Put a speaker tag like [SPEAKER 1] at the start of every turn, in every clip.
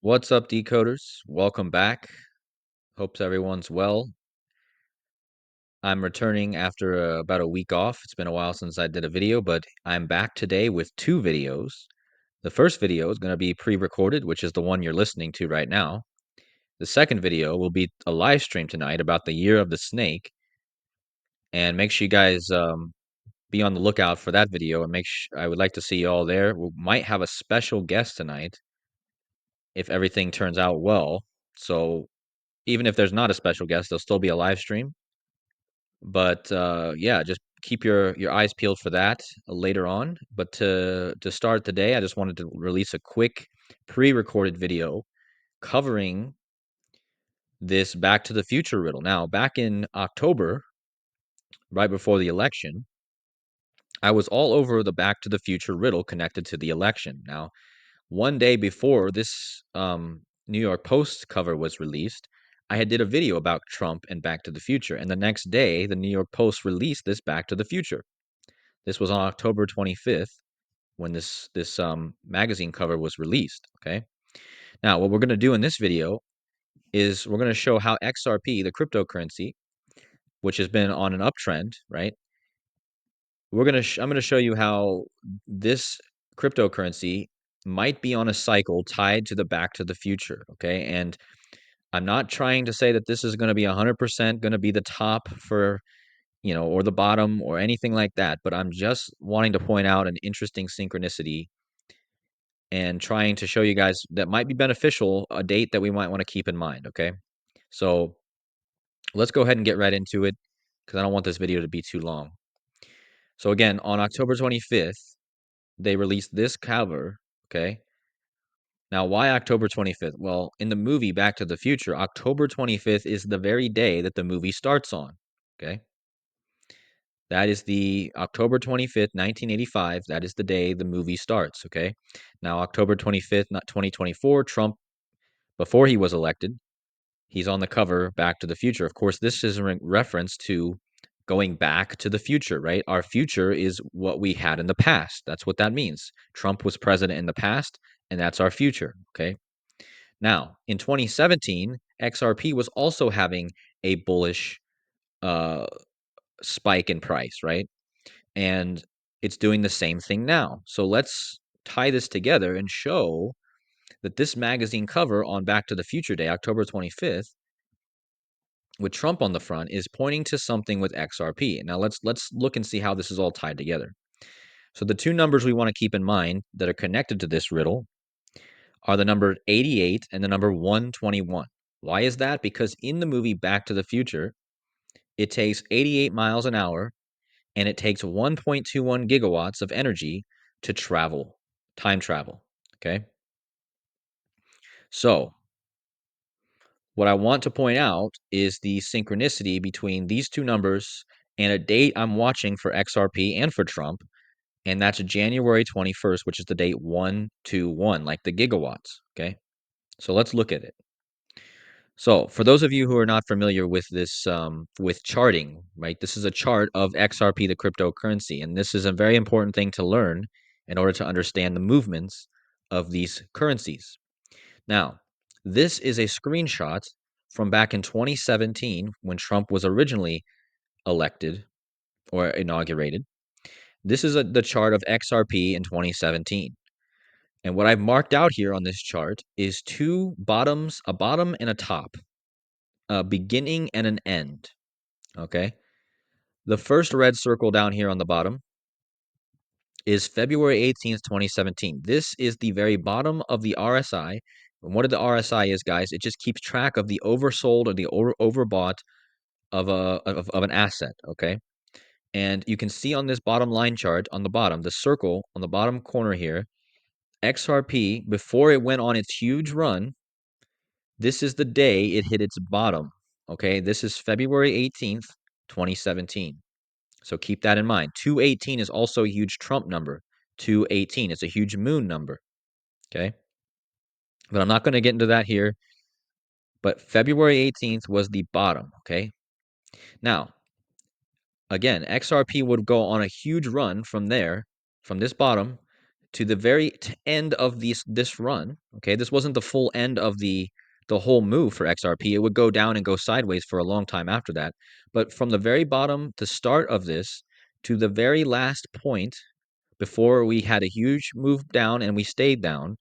[SPEAKER 1] What's up, decoders? Welcome back. Hopes everyone's well. I'm returning after about a week off. It's been a while since I did a video, but I'm back today with two videos. The first video is going to be pre-recorded, which is the one you're listening to right now. The second video will be a live stream tonight about the year of the snake. And make sure you guys be on the lookout for that video. And I would like to see you all there. We might have a special guest tonight if everything turns out well. So even if there's not a special guest, there'll still be a live stream. But yeah, just keep your eyes peeled for that later on. But to start the day, I just wanted to release a quick pre-recorded video covering this Back to the Future riddle. Now, back in October, right before the election, I was all over the Back to the Future riddle connected to the election. Now, one day before this New York Post cover was released, I had did a video about Trump and Back to the Future, and the next day, the New York Post released this Back to the Future. This was on October 25th when this magazine cover was released. Okay. Now, what we're going to do in this video is we're going to show how XRP, the cryptocurrency, which has been on an uptrend, right? I'm going to show you how this cryptocurrency might be on a cycle tied to the Back to the Future. Okay, and I'm not trying to say that this is going to be 100% going to be the top for or the bottom or anything like that, but I'm just wanting to point out an interesting synchronicity and trying to show you guys that might be beneficial, a date that we might want to keep in mind, okay? So let's go ahead and get right into it because I don't want this video to be too long. So again, on October 25th, they released this cover, okay? Now, why October 25th? Well, in the movie Back to the Future, October 25th is the very day that the movie starts on, okay? That is the October 25th, 1985. That is the day the movie starts, okay? Now, October 25th, not 2024, Trump, before he was elected, he's on the cover Back to the Future. Of course, this is a reference to going back to the future, right? Our future is what we had in the past. That's what that means. Trump was president in the past, and that's our future, okay? Now, in 2017, XRP was also having a bullish uh, spike in price, right? And it's doing the same thing now. So let's tie this together and show that this magazine cover on Back to the Future Day, October 25th, with Trump on the front, is pointing to something with XRP. Now let's look and see how this is all tied together. So the two numbers we want to keep in mind that are connected to this riddle are the number 88 and the number 121. Why is that? Because in the movie Back to the Future, it takes 88 miles an hour and it takes 1.21 gigawatts of energy to travel, time travel. Okay. So, what I want to point out is the synchronicity between these two numbers and a date I'm watching for XRP and for Trump, and that's January 21st, which is the date 121, like the gigawatts. Okay. So, let's look at it. So, for those of you who are not familiar with this, with charting, right, this is a chart of XRP, the cryptocurrency, and this is a very important thing to learn in order to understand the movements of these currencies. Now, this is a screenshot from back in 2017 when Trump was originally elected or inaugurated. This is the chart of XRP in 2017. And what I've marked out here on this chart is two bottoms, a bottom and a top, a beginning and an end. Okay. The first red circle down here on the bottom is February 18th, 2017. This is the very bottom of the RSI. And what the RSI is, guys, it just keeps track of the oversold or the overbought of an asset. Okay. And you can see on this bottom line chart on the bottom, the circle on the bottom corner here, XRP, before it went on its huge run, this is the day it hit its bottom. Okay. This is February 18th, 2017. So keep that in mind. 218 is also a huge Trump number. 218 is a huge moon number. Okay. But I'm not going to get into that here. But February 18th was the bottom. Okay. Now, again, XRP would go on a huge run from there, from this bottom, to the very end of this run, okay, this wasn't the full end of the whole move for XRP. It would go down and go sideways for a long time after that. But from the very bottom, the start of this, to the very last point before we had a huge move down and we stayed down,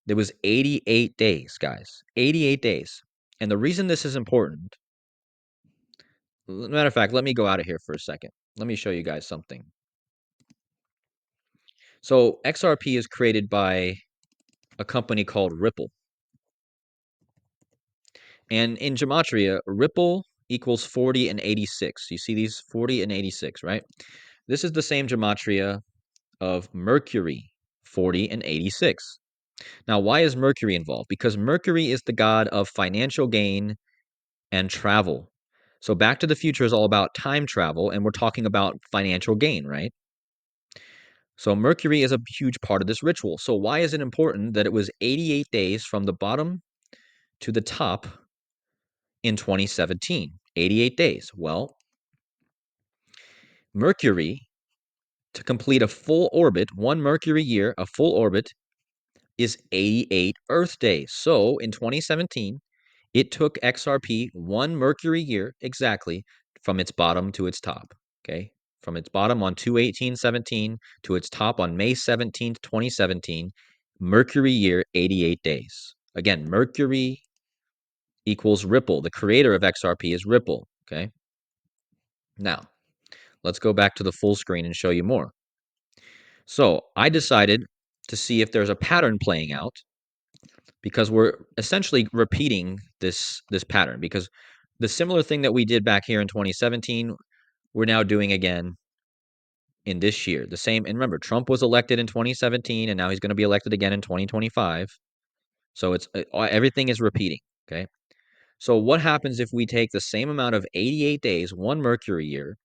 [SPEAKER 1] there was 88 days, guys. 88 days. And the reason this is important, matter of fact, let me go out of here for a second. Let me show you guys something. So XRP is created by a company called Ripple. And in gematria, Ripple equals 40 and 86. You see these 40 and 86, right? This is the same gematria of Mercury, 40 and 86. Now, why is Mercury involved? Because Mercury is the god of financial gain and travel. So Back to the Future is all about time travel, and we're talking about financial gain, right? So Mercury is a huge part of this ritual. So why is it important that it was 88 days from the bottom to the top in 2017? 88 days. Well, Mercury, to complete a full orbit, one Mercury year, a full orbit, is 88 Earth days. So in 2017, it took XRP one Mercury year exactly from its bottom to its top, okay? From its bottom on 2/18/17 to its top on May 17th, 2017, Mercury year, 88 days. Again, Mercury equals Ripple. The creator of XRP is Ripple, okay? Now, let's go back to the full screen and show you more. So I decided to see if there's a pattern playing out, because we're essentially repeating this pattern, because the similar thing that we did back here in 2017, we're now doing again in this year. The same, and remember, Trump was elected in 2017, and now he's going to be elected again in 2025. So it's everything is repeating, okay? So what happens if we take the same amount of 88 days, one Mercury year,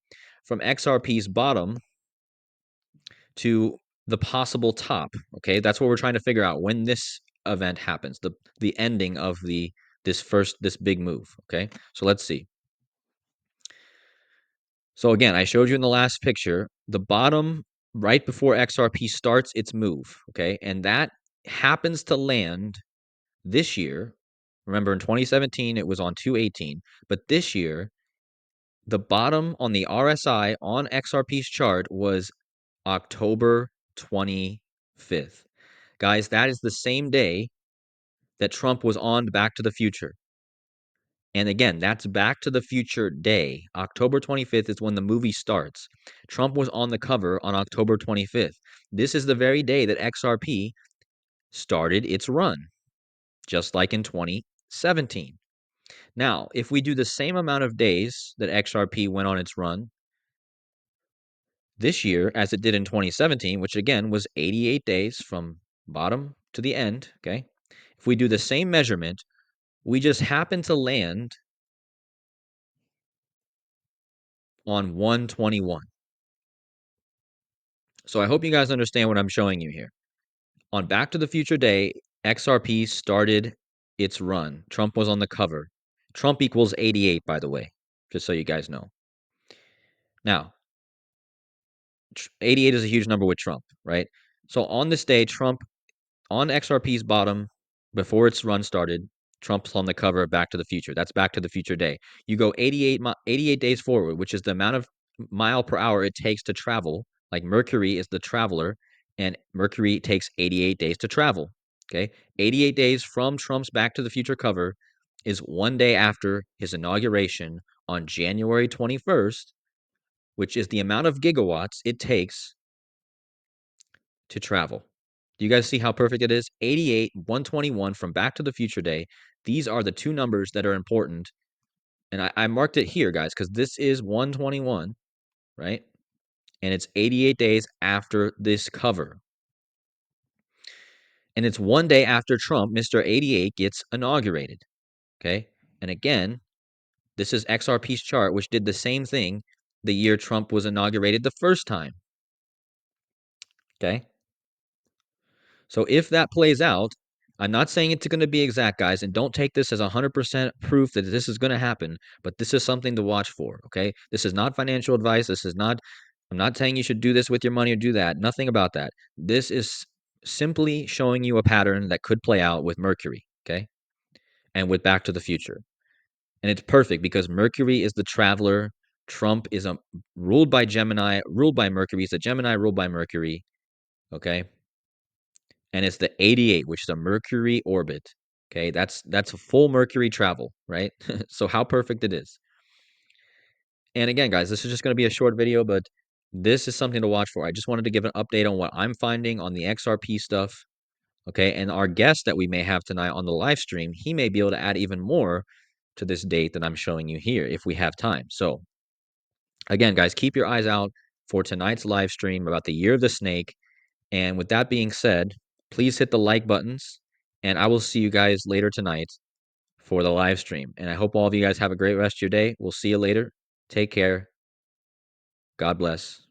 [SPEAKER 1] from XRP's bottom to the possible top, okay? That's what we're trying to figure out when this event happens, the ending of this big move, okay? So let's see. So again, I showed you in the last picture, the bottom right before XRP starts its move, okay? And that happens to land this year. Remember, in 2017, it was on 218, but this year, the bottom on the RSI on XRP's chart was October 25th. Guys, that is the same day that Trump was on Back to the Future. And again, that's Back to the Future Day. October 25th is when the movie starts. Trump was on the cover on October 25th. This is the very day that XRP started its run, just like in 2017. Now, if we do the same amount of days that XRP went on its run this year as it did in 2017, which again was 88 days from bottom to the end, okay? If we do the same measurement, we just happen to land on 121. So I hope you guys understand what I'm showing you here. On Back to the Future Day, XRP started its run. Trump was on the cover. Trump equals 88, by the way, just so you guys know. Now, 88 is a huge number with Trump, right? So on this day, Trump, on XRP's bottom, before its run started, Trump's on the cover of Back to the Future. That's Back to the Future Day. You go 88 days forward, which is the amount of mile per hour it takes to travel. Like Mercury is the traveler, and Mercury takes 88 days to travel. Okay, 88 days from Trump's Back to the Future cover is one day after his inauguration on January 21st, which is the amount of gigawatts it takes to travel. Do you guys see how perfect it is? 88, 121 from Back to the Future Day. These are the two numbers that are important. And I marked it here, guys, because this is 121, right? And it's 88 days after this cover. And it's one day after Trump, Mr. 88, gets inaugurated, okay? And again, this is XRP's chart, which did the same thing the year Trump was inaugurated the first time, okay? So if that plays out, I'm not saying it's going to be exact, guys, and don't take this as 100% proof that this is going to happen, but this is something to watch for, okay? This is not financial advice. This is not I'm not saying you should do this with your money or do that. Nothing about that. This is simply showing you a pattern that could play out with Mercury, okay? And with Back to the Future. And it's perfect because Mercury is the traveler. Trump is ruled by Gemini, ruled by Mercury. He's a Gemini ruled by Mercury, okay? And it's the 88, which is a Mercury orbit. Okay, that's a full Mercury travel, right? So how perfect it is. And again, guys, this is just going to be a short video, but this is something to watch for. I just wanted to give an update on what I'm finding on the XRP stuff. Okay, and our guest that we may have tonight on the live stream, he may be able to add even more to this date that I'm showing you here if we have time. So again, guys, keep your eyes out for tonight's live stream about the year of the snake. And with that being said, please hit the like buttons, and I will see you guys later tonight for the live stream. And I hope all of you guys have a great rest of your day. We'll see you later. Take care. God bless.